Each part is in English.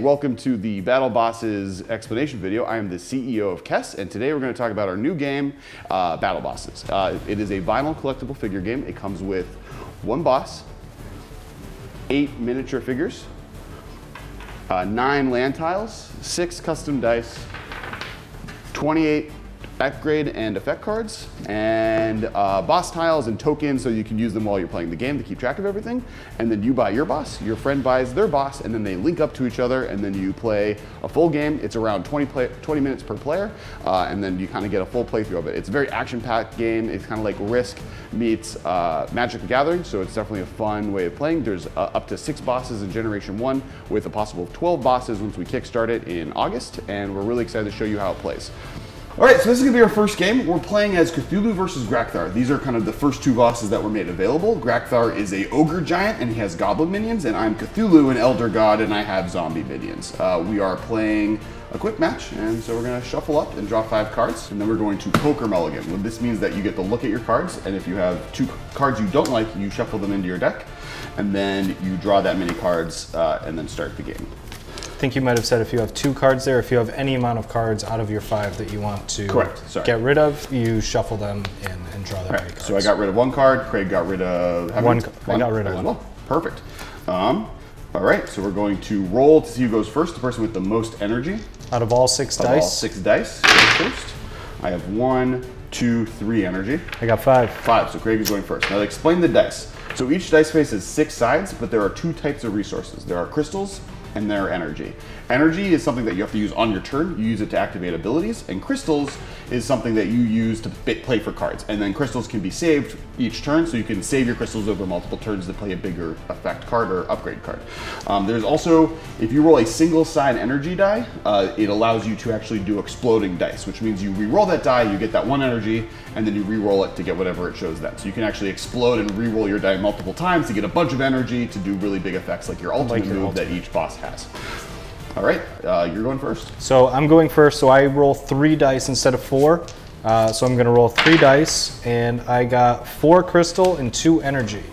Welcome to the Battle Bosses explanation video. I am the CEO of Kess, and today we're going to talk about our new game, Battle Bosses. It is a vinyl collectible figure game. It comes with one boss, 8 miniature figures, 9 land tiles, 6 custom dice, 28 upgrade and effect cards, and boss tiles and tokens so you can use them while you're playing the game to keep track of everything. And then you buy your boss, your friend buys their boss, and then they link up to each other, and then you play a full game. It's around 20 minutes per player, and then you kind of get a full playthrough of it. It's a very action-packed game. It's kind of like Risk meets Magic the Gathering, so it's definitely a fun way of playing. There's up to 6 bosses in Generation 1 with a possible 12 bosses once we kickstart it in August, and we're really excited to show you how it plays. All right, so this is gonna be our first game. We're playing as Cthulhu versus Grakthar. These are kind of the first 2 bosses that were made available. Grakthar is a ogre giant and he has goblin minions, and I'm Cthulhu, an elder god, and I have zombie minions. We are playing a quick match, and so we're gonna shuffle up and draw 5 cards, and then we're going to poker mulligan. Well, this means that you get to look at your cards, and if you have 2 cards you don't like, you shuffle them into your deck, and then you draw that many cards and then start the game. I think you might have said if you have 2 cards there, if you have any amount of cards out of your 5 that you want to get rid of, you shuffle them in and draw that many cards. So I got rid of 1 card, Craig got rid of... I got rid of 1. Well. Perfect. All right, so we're going to roll to see who goes first, the person with the most energy. Out of all 6 dice? All 6 dice goes first. I have 1, 2, 3 energy. I got 5. 5, so Craig is going first. Now explain the dice. So each dice face has 6 sides, but there are 2 types of resources. There are crystals and their energy. Energy is something that you have to use on your turn. You use it to activate abilities, and crystals is something that you use to play for cards. And then crystals can be saved each turn, so you can save your crystals over multiple turns to play a bigger effect card or upgrade card. There's also, if you roll a single side energy die, it allows you to actually do exploding dice, which means you re-roll that die, you get that 1 energy, and then you re-roll it to get whatever it shows then. So you can actually explode and re-roll your die multiple times to get a bunch of energy to do really big effects like your ultimate move that each boss has. All right, you're going first. So I'm going first, so I roll 3 dice instead of 4. So I'm gonna roll 3 dice, and I got 4 crystal and 2 energy.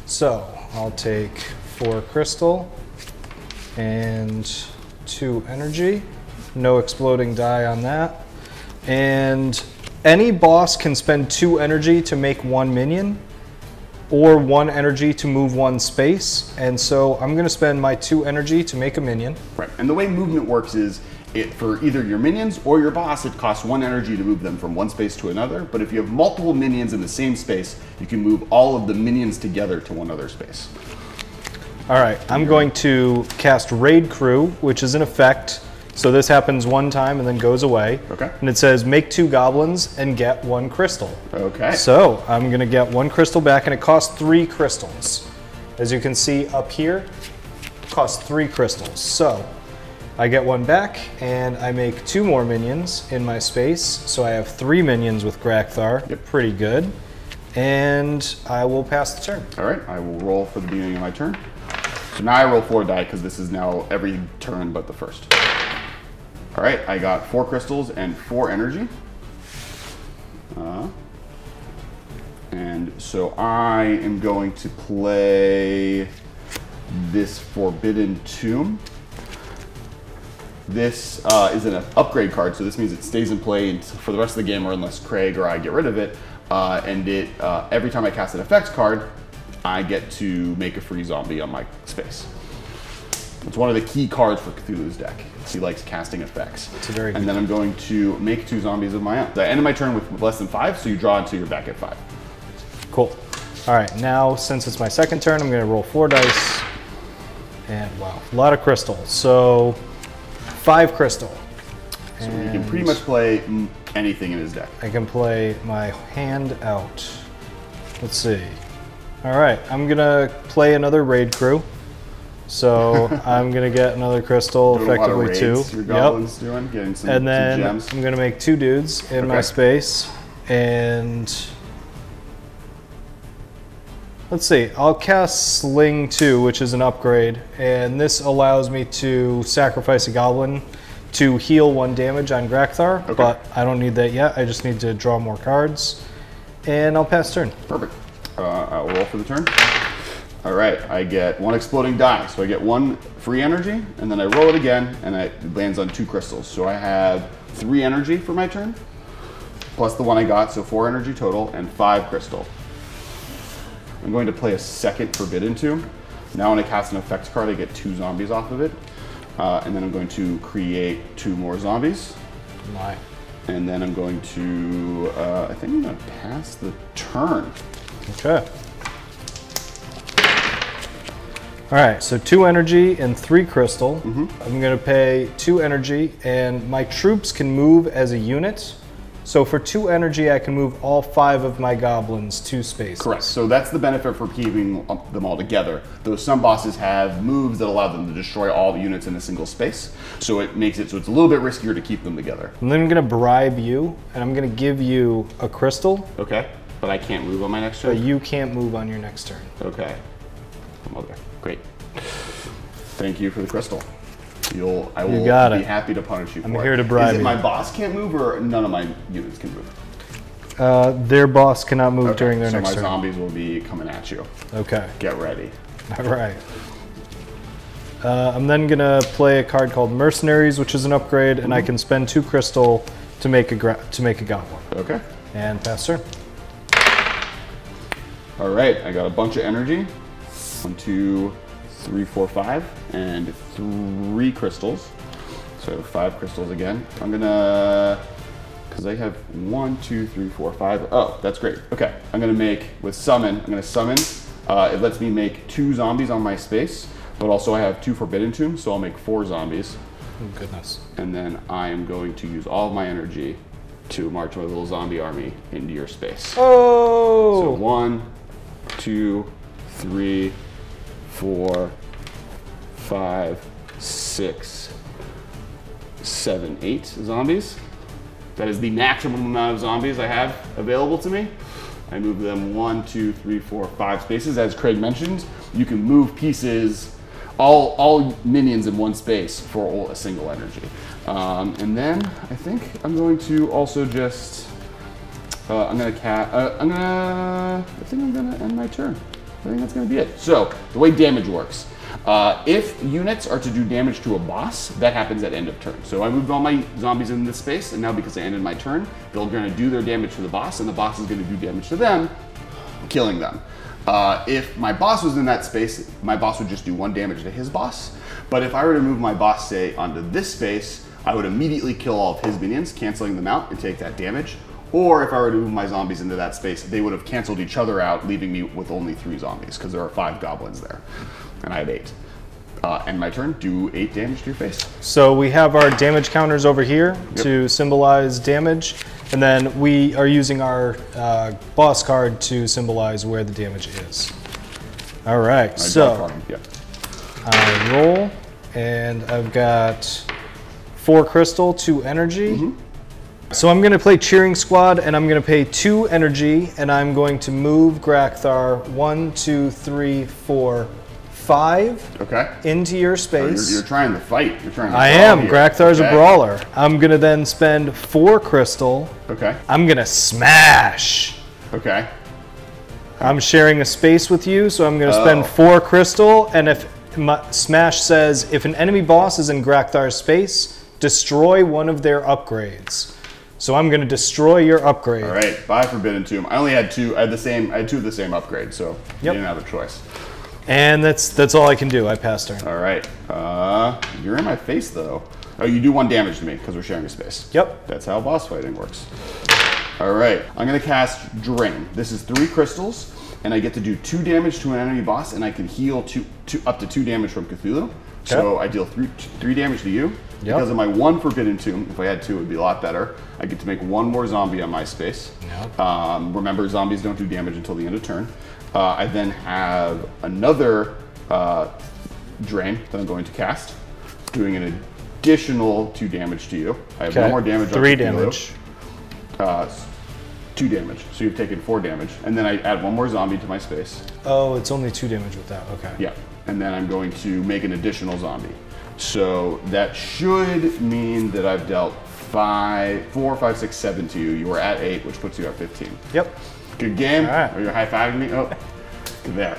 So I'll take 4 crystal and 2 energy. No exploding die on that. And any boss can spend 2 energy to make 1 minion, or 1 energy to move 1 space, and so I'm going to spend my 2 energy to make a minion. Right, and the way movement works is, for either your minions or your boss, it costs 1 energy to move them from 1 space to another, but if you have multiple minions in the same space, you can move all of the minions together to one other space. Alright, I'm going to cast Raid Crew, which is an effect. So this happens 1 time and then goes away. Okay. And it says make 2 goblins and get 1 crystal. Okay. So I'm gonna get 1 crystal back, and it costs 3 crystals. As you can see up here, it costs 3 crystals. So I get 1 back, and I make 2 more minions in my space. So I have 3 minions with Grakthar. Yep. Pretty good. And I will pass the turn. All right, I will roll for the beginning of my turn. So now I roll 4 die because this is now every turn but the first. All right, I got 4 crystals and 4 energy. And so I am going to play this Forbidden Tomb. This is an upgrade card, so this means it stays in play for the rest of the game, or unless Craig or I get rid of it. And every time I cast an effects card, I get to make a free zombie on my space. It's one of the key cards for Cthulhu's deck. He likes casting effects. And then I'm going to make 2 zombies of my own. I ended my turn with less than 5, so you draw until you're back at 5. Cool. All right, now since it's my second turn, I'm gonna roll 4 dice. And wow, a lot of crystal. So 5 crystal. So you can pretty much play anything in his deck. I can play my hand out. Let's see. All right, I'm gonna play another Raid Crew. So I'm gonna get another crystal, effectively 2. Your goblins doing, getting some, and then some gems. I'm gonna make 2 dudes in my space, and let's see. I'll cast Sling 2, which is an upgrade, and this allows me to sacrifice a goblin to heal 1 damage on Grakthar, but I don't need that yet. I just need to draw more cards, and I'll pass turn. Perfect. I'll roll for the turn. All right, I get 1 exploding die. So I get 1 free energy, and then I roll it again, and it lands on 2 crystals. So I have 3 energy for my turn, plus the 1 I got, so 4 energy total, and 5 crystal. I'm going to play a second Forbidden Tomb. Now when I cast an effects card, I get 2 zombies off of it. And then I'm going to create 2 more zombies. My. And then I'm going to, I think I'm going to pass the turn. Okay. All right, so 2 energy and 3 crystal. I'm gonna pay 2 energy, and my troops can move as a unit. So for 2 energy, I can move all 5 of my goblins 2 spaces. Correct. So that's the benefit for keeping them all together. Though some bosses have moves that allow them to destroy all the units in a single space. So it makes it so it's a little bit riskier to keep them together. And then I'm gonna bribe you, and I'm gonna give you a crystal. Okay. But I can't move on my next But turn? you can't move on your next turn. Okay. Okay. Great. Thank you for the crystal. I will be happy to punish you for it. I'm here to bribe you. Is it my boss can't move, or none of my units can move? Their boss cannot move during their next turn. So turn. my zombies will be coming at you. Okay. Get ready. All right. I'm then gonna play a card called Mercenaries, which is an upgrade, and I can spend 2 crystal to make a goblin. Okay. And pass turn. All right, I got a bunch of energy. 1, 2, 3, 4, 5, and 3 crystals. So I have 5 crystals again. I'm gonna, because I have 1, 2, 3, 4, 5. Oh, that's great. Okay, I'm gonna make, with summon, I'm gonna summon. It lets me make 2 zombies on my space, but also I have 2 Forbidden Tombs, so I'll make 4 zombies. Oh, goodness. And then I am going to use all of my energy to march my little zombie army into your space. Oh! So 1, 2, 3, 4, 5, 6, 7, 8 zombies. That is the maximum amount of zombies I have available to me. I move them 1, 2, 3, 4, 5 spaces. As Craig mentioned, you can move pieces, all minions in one space for a single energy. And then I think I'm going to also just, I think I'm gonna end my turn. I think that's gonna be it. So, the way damage works. If units are to do damage to a boss, that happens at end of turn. So I moved all my zombies in this space, and now because I ended my turn, they're gonna do their damage to the boss, and the boss is gonna do damage to them, killing them. If my boss was in that space, my boss would just do 1 damage to his boss. But if I were to move my boss, say, onto this space, I would immediately kill all of his minions, canceling them out and take that damage. Or if I were to move my zombies into that space, they would have canceled each other out, leaving me with only 3 zombies, because there are 5 goblins there, and I have 8. End my turn, do 8 damage to your face. So we have our damage counters over here to symbolize damage, and then we are using our boss card to symbolize where the damage is. All right, so I roll, and I've got 4 crystal, 2 energy. So I'm gonna play Cheering Squad, and I'm gonna pay 2 energy, and I'm going to move Grakthar 1, 2, 3, 4, 5 into your space. You're trying to fight. You're trying to I am. Here. Grakthar's a brawler. I'm gonna then spend 4 crystal. I'm gonna smash. I'm sharing a space with you, so I'm gonna spend 4 crystal, and if smash says if an enemy boss is in Grakthar's space, destroy one of their upgrades. So I'm going to destroy your upgrade. All right, bye Forbidden Tomb. I only had 2. I had 2 of the same upgrade, so you didn't have a choice. And that's all I can do. I passed turn. All right. You're in my face though. Oh, you do 1 damage to me because we're sharing a space. Yep. That's how boss fighting works. All right. I'm going to cast Drain. This is 3 crystals, and I get to do 2 damage to an enemy boss, and I can heal up to 2 damage from Cthulhu. So I deal 3 damage to you. Because of my 1 Forbidden Tomb, if I had 2, it would be a lot better. I get to make 1 more zombie on my space. Remember, zombies don't do damage until the end of turn. I then have another Drain that I'm going to cast, doing an additional 2 damage to you. I have 1 more damage on 3 damage. 2 damage. So you've taken 4 damage. And then I add 1 more zombie to my space. Oh, it's only 2 damage with that. Okay. Yeah. And then I'm going to make an additional zombie. So that should mean that I've dealt 4, 5, 6, 7 to you. You were at 8, which puts you at 15. Yep. Good game. All right. Are you high-fiving me? Oh, there.